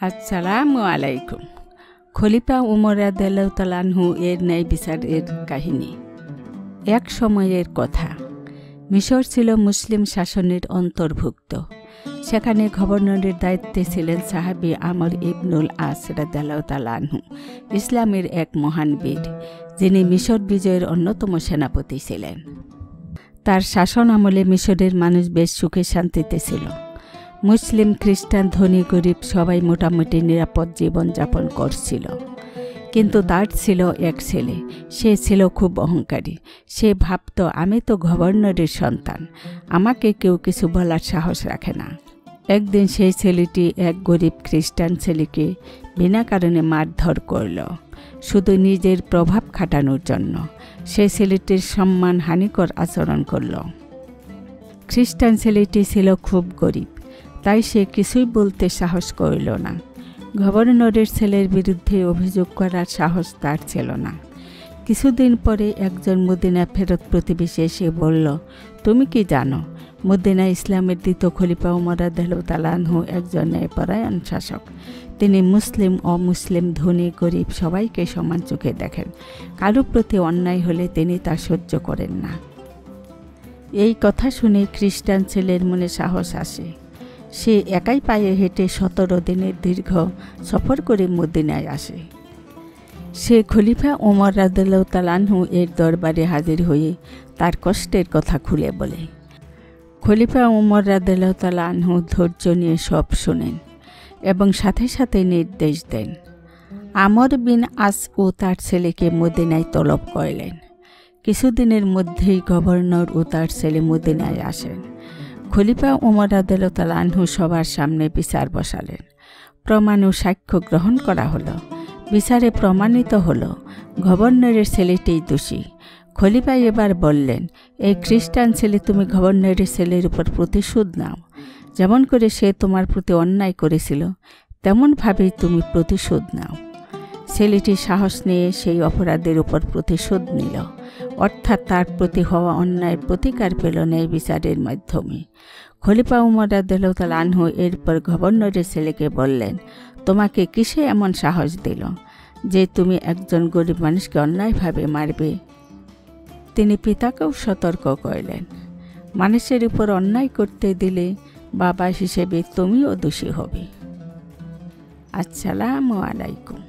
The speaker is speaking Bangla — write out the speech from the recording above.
আসসালামু আলাইকুম। খলিফা উমর রাদিয়াল্লাহু তাআলা আনহু এর ন্যায় বিচারের কাহিনী। এক সময়ের কথা, মিশর ছিল মুসলিম শাসনের অন্তর্ভুক্ত। সেখানে গভর্নরের দায়িত্বে ছিলেন সাহাবী আমর ইবনুল আস রাদিয়াল্লাহু তাআলা আনহু, ইসলামের এক মহান বীর, যিনি মিশর বিজয়ের অন্যতম সেনাপতি ছিলেন। তার শাসন আমলে মিশরের মানুষ বেশ সুখে শান্তিতে ছিল। মুসলিম, খ্রিস্টান, ধনী, গরিব সবাই মোটামুটি নিরাপদ জীবনযাপন করছিল। কিন্তু তার ছিল এক ছেলে, সে ছিল খুব অহংকারী। সে ভাবত, আমি তো গভর্নরের সন্তান, আমাকে কেউ কিছু বলার সাহস রাখে না। একদিন সেই ছেলেটি এক গরিব খ্রিস্টান ছেলেকে বিনা কারণে মারধর করল, শুধু নিজের প্রভাব খাটানোর জন্য। সে ছেলেটির সম্মান হানিকর আচরণ করল। খ্রিস্টান ছেলেটি ছিল খুব গরিব, তাই সে কিছুই বলতে সাহস করল না। গভর্নরের ছেলের বিরুদ্ধে অভিযোগ করার সাহস তার ছিল না। কিছুদিন পরে একজন মদিনা ফেরত প্রতিবেশী এসে বলল, তুমি কি জানো, মদিনা ইসলামের দ্বিতীয় খলিফা উমর রাদিয়াল্লাহু তাআলা আনহু একজন ন্যায়পরায়ণ শাসক। তিনি মুসলিম, অমুসলিম, ধনী, গরিব সবাইকে সমান চোখে দেখেন। কারো প্রতি অন্যায় হলে তিনি তা সহ্য করেন না। এই কথা শুনে খ্রিস্টান ছেলের মনে সাহস আসে। সে একাই পায়ে হেঁটে 17 দিনের দীর্ঘ সফর করে মদিনায় আসে। সে খলিফা উমর রাদিয়াল্লাহু তাআলা আনহু এর দরবারে হাজির হয়ে তার কষ্টের কথা খুলে বলে। খলিফা উমর রাদিয়াল্লাহু তাআলা আনহু ধৈর্য নিয়ে সব শোনেন এবং সাথে সাথে নির্দেশ দেন। আমর বিন আস ও তার ছেলেকে মদিনায় তলব করলেন। কিছুদিনের মধ্যেই গভর্নর ও তার ছেলে মদিনায় আসেন। খলিফা উমর রাদিয়াল্লাহু তাআলা আনহু সবার সামনে বিচার বসালেন। প্রমাণ ও সাক্ষ্য গ্রহণ করা হলো। বিচারে প্রমাণিত হলো গভর্নরের ছেলেটিই দোষী। খলিফা এবার বললেন, এই খ্রিস্টান ছেলে, তুমি গভর্নরের ছেলের উপর প্রতিশোধ নাও। যেমন করে সে তোমার প্রতি অন্যায় করেছিল, তেমনভাবেই তুমি প্রতিশোধ নাও। ছেলেটি সাহস নিয়ে সেই অপরাধের উপর প্রতিশোধ নিল, অর্থাৎ তার প্রতি হওয়া অন্যায়ের প্রতিকার পেল ন্যায় বিচারের মাধ্যমে। খলিফা উমর রাদিয়াল্লাহু তাআলা আনহু এরপর গভর্নরের ছেলেকে বললেন, তোমাকে কিসে এমন সাহস দিল যে তুমি একজন গরিব মানুষকে অন্যায়ভাবে মারবে? তিনি পিতাকেও সতর্ক করলেন, মানুষের উপর অন্যায় করতে দিলে বাবা হিসেবে তুমিও দোষী হবে। আসসালামু আলাইকুম।